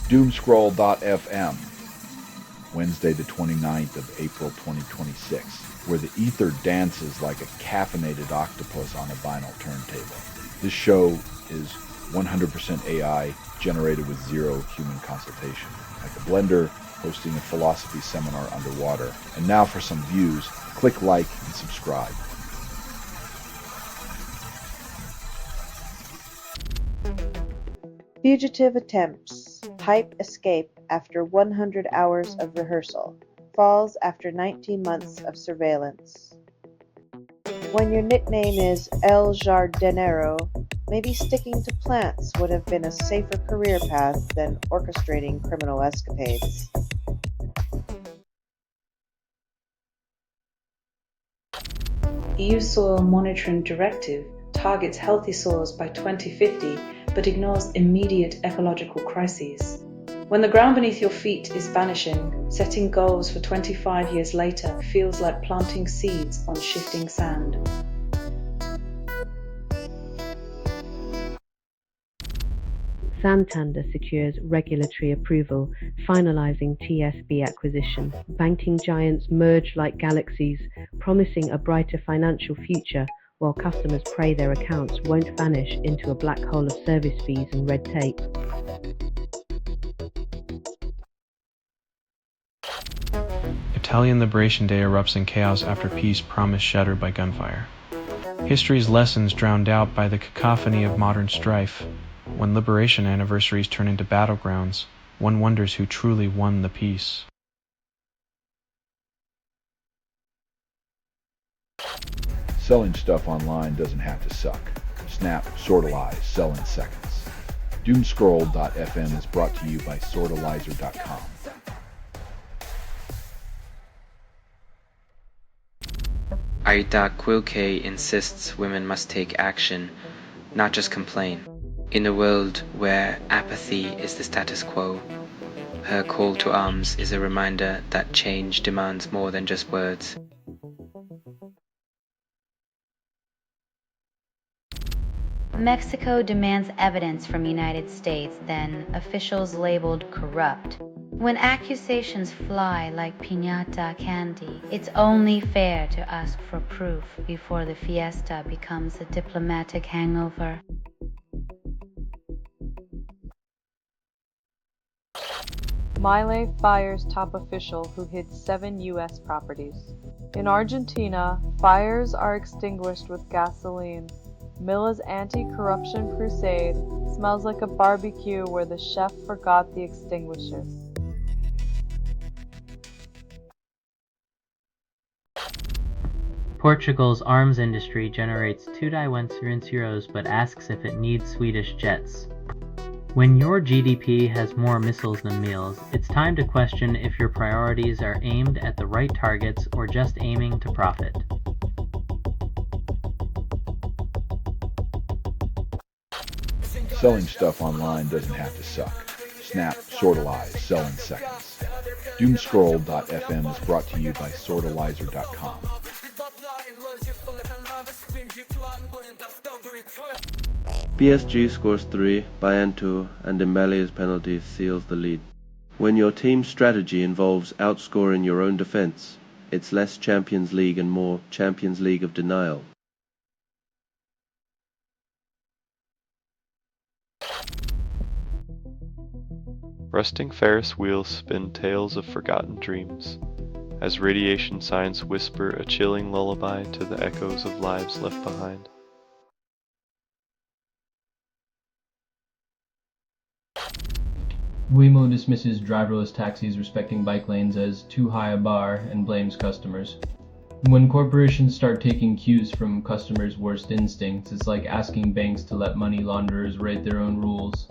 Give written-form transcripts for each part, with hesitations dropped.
Doomscroll.fm, Wednesday the 29th of April 2026, where the ether dances like a caffeinated octopus on a vinyl turntable. This show is 100% AI, generated with zero human consultation, like a blender hosting a philosophy seminar underwater. And now for some views, click like and subscribe. Fugitive attempts. Hype escape after 100 hours of rehearsal. Falls after 19 months of surveillance. When your nickname is El Jardinero, maybe sticking to plants would have been a safer career path than orchestrating criminal escapades. EU Soil Monitoring Directive targets healthy soils by 2050 but ignores immediate ecological crises. When the ground beneath your feet is vanishing, setting goals for 25 years later feels like planting seeds on shifting sand. Santander secures regulatory approval, finalizing TSB acquisition. Banking giants merge like galaxies, promising a brighter financial future, while customers pray their accounts won't vanish into a black hole of service fees and red tape. Italian Liberation Day erupts in chaos after peace promise shattered by gunfire. History's lessons drowned out by the cacophony of modern strife. When liberation anniversaries turn into battlegrounds, one wonders who truly won the peace. Selling stuff online doesn't have to suck. Snap, sortalize, sell in seconds. Doomscroll.fm is brought to you by sortalizer.com. Aida Quilke insists women must take action, not just complain. In a world where apathy is the status quo, her call to arms is a reminder that change demands more than just words. Mexico demands evidence from United States, then officials labeled corrupt. When accusations fly like piñata candy, it's only fair to ask for proof before the fiesta becomes a diplomatic hangover. Milei fires top official who hid 7 U.S. properties. In Argentina, fires are extinguished with gasoline. Mila's anti-corruption crusade smells like a barbecue where the chef forgot the extinguishers. Portugal's arms industry generates 2.1 euros but asks if it needs Swedish jets. When your GDP has more missiles than meals, it's time to question if your priorities are aimed at the right targets or just aiming to profit. Selling stuff online doesn't have to suck. Snap, sortalize, sell in seconds. Doomscroll.fm is brought to you by sortalizer.com. PSG scores 3, Bayern 2, and Dembele's penalty seals the lead. When your team's strategy involves outscoring your own defense, it's less Champions League and more Champions League of denial. Rusting Ferris wheels spin tales of forgotten dreams, as radiation signs whisper a chilling lullaby to the echoes of lives left behind. Waymo dismisses driverless taxis respecting bike lanes as too high a bar and blames customers. When corporations start taking cues from customers' worst instincts, it's like asking banks to let money launderers write their own rules.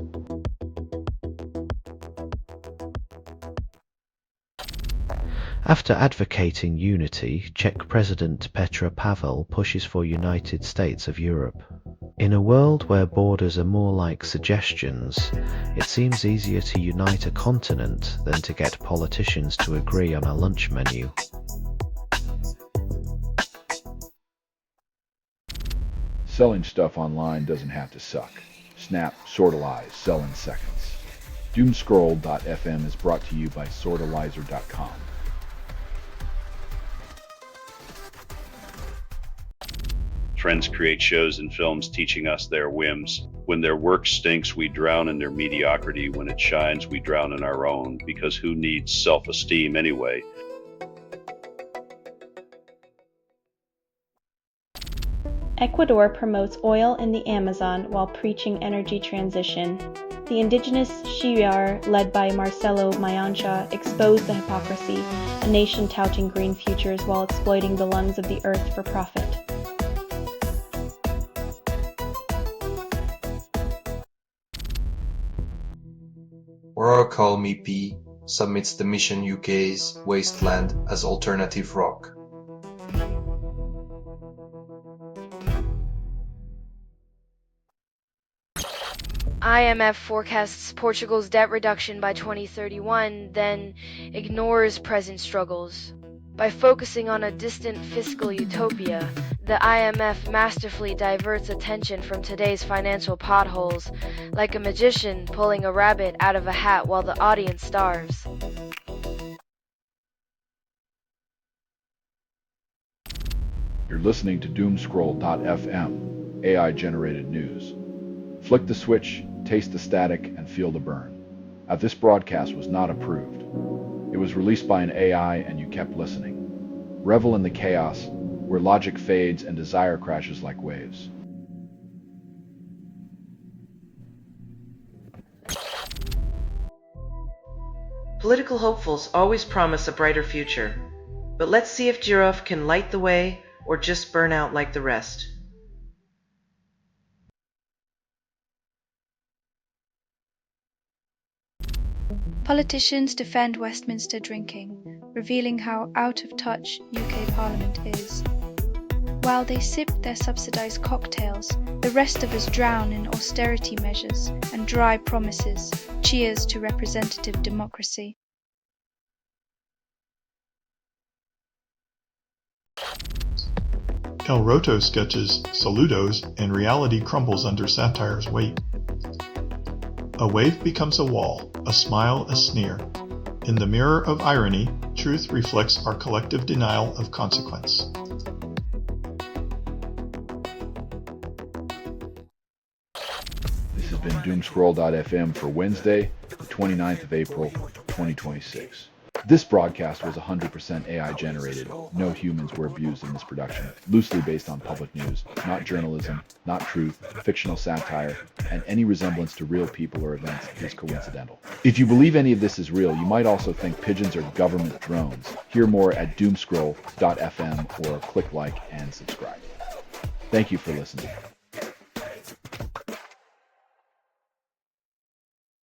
After advocating unity, Czech President Petr Pavel pushes for United States of Europe. In a world where borders are more like suggestions, it seems easier to unite a continent than to get politicians to agree on a lunch menu. Selling stuff online doesn't have to suck. Snap, sortalize, sell in seconds. Doomscroll.fm is brought to you by Sortalizer.com. Friends create shows and films teaching us their whims. When their work stinks, we drown in their mediocrity. When it shines, we drown in our own, because who needs self-esteem anyway? Ecuador promotes oil in the Amazon while preaching energy transition. The indigenous Shi'ar, led by Marcelo Mayancha, exposed the hypocrisy, a nation touting green futures while exploiting the lungs of the earth for profit. Royal Call Me P submits the Mission UK's Wasteland as alternative rock. IMF forecasts Portugal's debt reduction by 2031, then ignores present struggles. By focusing on a distant fiscal utopia, the IMF masterfully diverts attention from today's financial potholes, like a magician pulling a rabbit out of a hat while the audience starves. You're listening to Doomscroll.fm, AI-generated news. Flick the switch, taste the static, and feel the burn. This broadcast was not approved. It was released by an AI and you kept listening. Revel in the chaos, where logic fades and desire crashes like waves. Political hopefuls always promise a brighter future, but let's see if Giraffe can light the way or just burn out like the rest. Politicians defend Westminster drinking, revealing how out of touch UK Parliament is. While they sip their subsidised cocktails, the rest of us drown in austerity measures and dry promises. Cheers to representative democracy. El Roto sketches Saludos and reality crumbles under satire's weight. A wave becomes a wall, a smile a sneer. In the mirror of irony, truth reflects our collective denial of consequence. This has been Doomscroll.fm for Wednesday, the 29th of April, 2026. This broadcast was 100% AI generated. No humans were abused in this production. Loosely based on public news, not journalism, not truth, fictional satire, and any resemblance to real people or events is coincidental. If you believe any of this is real, you might also think pigeons are government drones. Hear more at Doomscroll.fm or click like and subscribe. Thank you for listening.